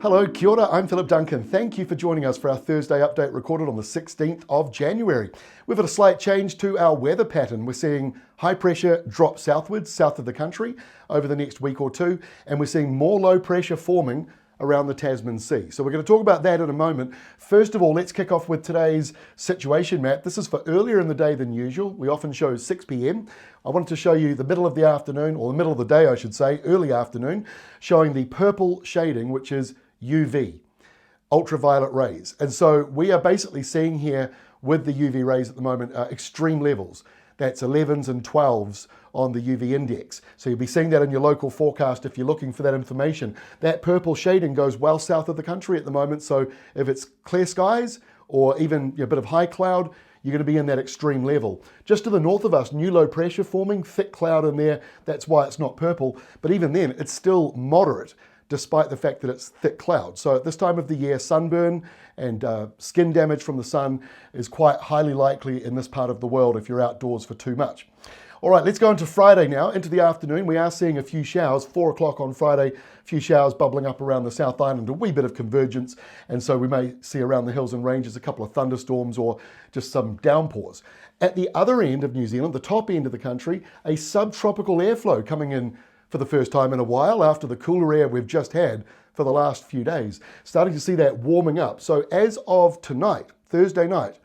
Hello, kia ora, I'm Philip Duncan. Thank you for joining us for our Thursday update recorded on the 16th of January. We've had a slight change to our weather pattern. We're seeing high pressure drop southwards, south of the country, over the next week or two, and we're seeing more low pressure forming around the Tasman Sea. So we're going to talk about that in a moment. First of all, let's kick off with today's situation map. This is for earlier in the day than usual. We often show 6 p.m. I wanted to show you the middle of the afternoon, or the middle of the day, I should say, early afternoon, showing the purple shading, which is UV, ultraviolet rays. And so we are basically seeing here with the UV rays at the moment extreme levels. That's 11s and 12s on the UV index. So you'll be seeing that in your local forecast if you're looking for that information. That purple shading goes well south of the country at the moment. So if it's clear skies or even a bit of high cloud, you're going to be in that extreme level. Just to the north of us, new low pressure forming, thick cloud in there. That's why it's not purple. But even then, it's still moderate, despite the fact that it's thick cloud. So at this time of the year, sunburn and skin damage from the sun is quite highly likely in this part of the world if you're outdoors for too much. All right, let's go into Friday now, into the afternoon. We are seeing a few showers, 4 o'clock on Friday, a few showers bubbling up around the South Island, a wee bit of convergence, and so we may see around the hills and ranges a couple of thunderstorms or just some downpours. At the other end of New Zealand, the top end of the country, a subtropical airflow coming in for the first time in a while after the cooler air we've just had for the last few days. Starting to see that warming up. So as of tonight, Thursday night,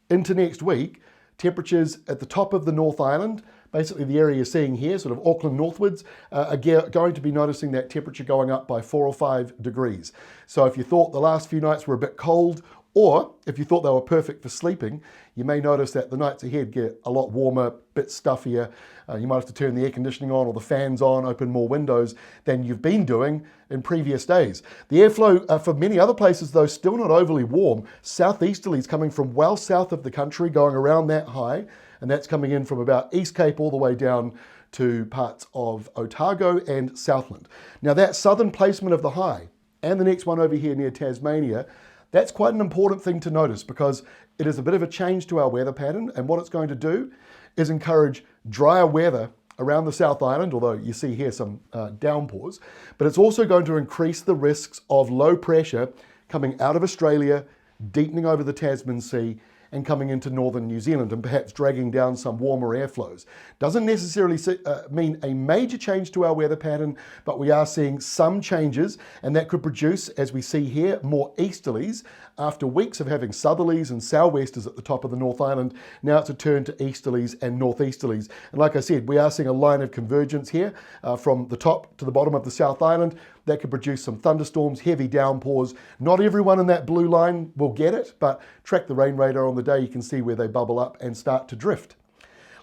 into next week, temperatures at the top of the North Island, basically the area you're seeing here, sort of Auckland northwards, are going to be noticing that temperature going up by 4 or 5 degrees. So if you thought the last few nights were a bit cold, or if you thought they were perfect for sleeping, you may notice that the nights ahead get a lot warmer, a bit stuffier. You might have to turn the air conditioning on or the fans on, open more windows than you've been doing in previous days. The airflow for many other places, though, still not overly warm. Southeasterlies coming from well south of the country, going around that high, and that's coming in from about East Cape all the way down to parts of Otago and Southland. Now that southern placement of the high, and the next one over here near Tasmania, that's quite an important thing to notice because it is a bit of a change to our weather pattern, and what it's going to do is encourage drier weather around the South Island, although you see here some downpours, but it's also going to increase the risks of low pressure coming out of Australia, deepening over the Tasman Sea, and coming into northern New Zealand and perhaps dragging down some warmer airflows. Doesn't necessarily mean a major change to our weather pattern, but we are seeing some changes, and that could produce, as we see here, more easterlies. After weeks of having southerlies and sou'westers at the top of the North Island, now it's a turn to easterlies and northeasterlies. And like I said, we are seeing a line of convergence here from the top to the bottom of the South Island. That could produce some thunderstorms, heavy downpours. Not everyone in that blue line will get it, but track the rain radar on the day, you can see where they bubble up and start to drift.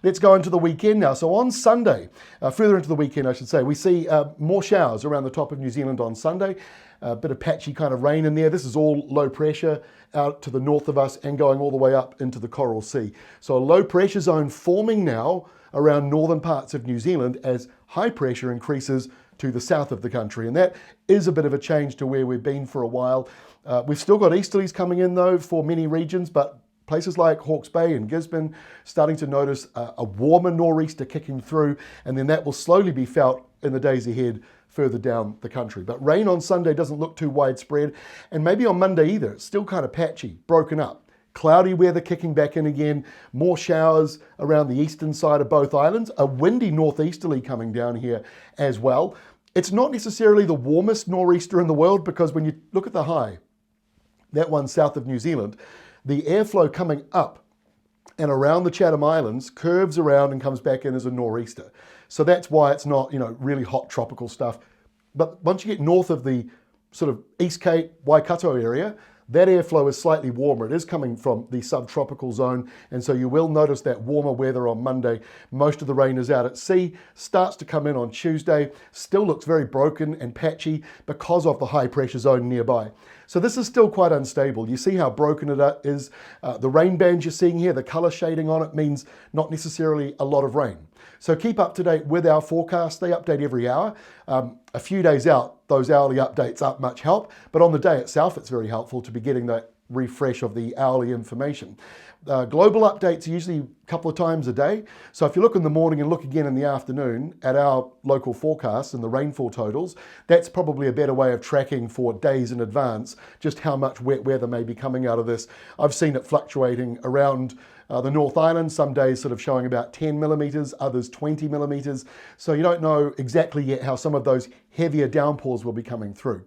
Let's go into the weekend now. So on Sunday, further into the weekend I should say, we see more showers around the top of New Zealand on Sunday. A bit of patchy kind of rain in there. This is all low pressure out to the north of us and going all the way up into the Coral Sea. So a low pressure zone forming now around northern parts of New Zealand as high pressure increases to the south of the country. And that is a bit of a change to where we've been for a while. We've still got easterlies coming in though for many regions, but places like Hawke's Bay and Gisborne starting to notice a warmer nor'easter kicking through, and then that will slowly be felt in the days ahead further down the country. But rain on Sunday doesn't look too widespread, and maybe on Monday either. It's still kind of patchy, broken up. Cloudy weather kicking back in again, more showers around the eastern side of both islands, a windy northeasterly coming down here as well. It's not necessarily the warmest nor'easter in the world because when you look at the high, that one south of New Zealand, the airflow coming up and around the Chatham Islands curves around and comes back in as a nor'easter. So that's why it's not, really hot tropical stuff. But once you get north of the sort of East Cape, Waikato area, that airflow is slightly warmer. It is coming from the subtropical zone, and so you will notice that warmer weather on Monday. Most of the rain is out at sea, starts to come in on Tuesday, still looks very broken and patchy because of the high pressure zone nearby. So this is still quite unstable. You see how broken it is. The rain bands you're seeing here, the color shading on it means not necessarily a lot of rain. So keep up to date with our forecast. They update every hour. A few days out, those hourly updates aren't much help, but on the day itself, it's very helpful to be getting that refresh of the hourly information. Global updates are usually a couple of times a day. So if you look in the morning and look again in the afternoon at our local forecasts and the rainfall totals, that's probably a better way of tracking for days in advance just how much wet weather may be coming out of this. I've seen it fluctuating around the North Island, some days sort of showing about 10 millimetres, others 20 millimetres. So you don't know exactly yet how some of those heavier downpours will be coming through.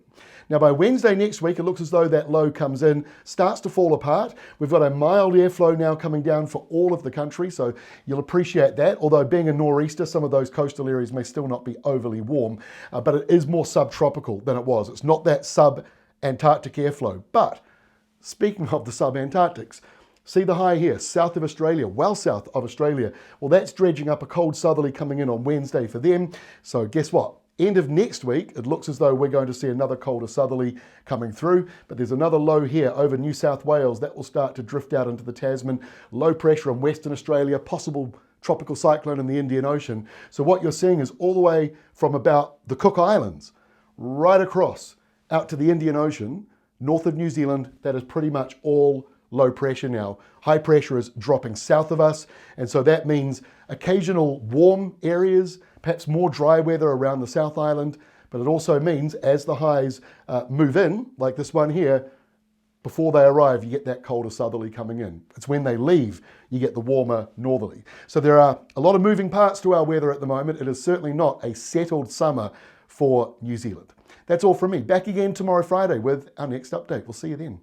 Now by Wednesday next week, it looks as though that low comes in, starts to fall apart. We've got a mild airflow now coming down for all of the country, so you'll appreciate that. Although being a nor'easter, some of those coastal areas may still not be overly warm, but it is more subtropical than it was. It's not that sub-Antarctic airflow. But speaking of the sub-Antarctics, see the high here, south of Australia, well south of Australia. Well, that's dredging up a cold southerly coming in on Wednesday for them. So guess what? End of next week, it looks as though we're going to see another colder southerly coming through, but there's another low here over New South Wales that will start to drift out into the Tasman. Low pressure in Western Australia, possible tropical cyclone in the Indian Ocean. So what you're seeing is all the way from about the Cook Islands, right across out to the Indian Ocean, north of New Zealand, that is pretty much all low pressure now. High pressure is dropping south of us, and so that means occasional warm areas, perhaps more dry weather around the South Island, but it also means as the highs move in, like this one here, before they arrive, you get that colder southerly coming in. It's when they leave, you get the warmer northerly. So there are a lot of moving parts to our weather at the moment. It is certainly not a settled summer for New Zealand. That's all from me. Back again tomorrow, Friday, with our next update. We'll see you then.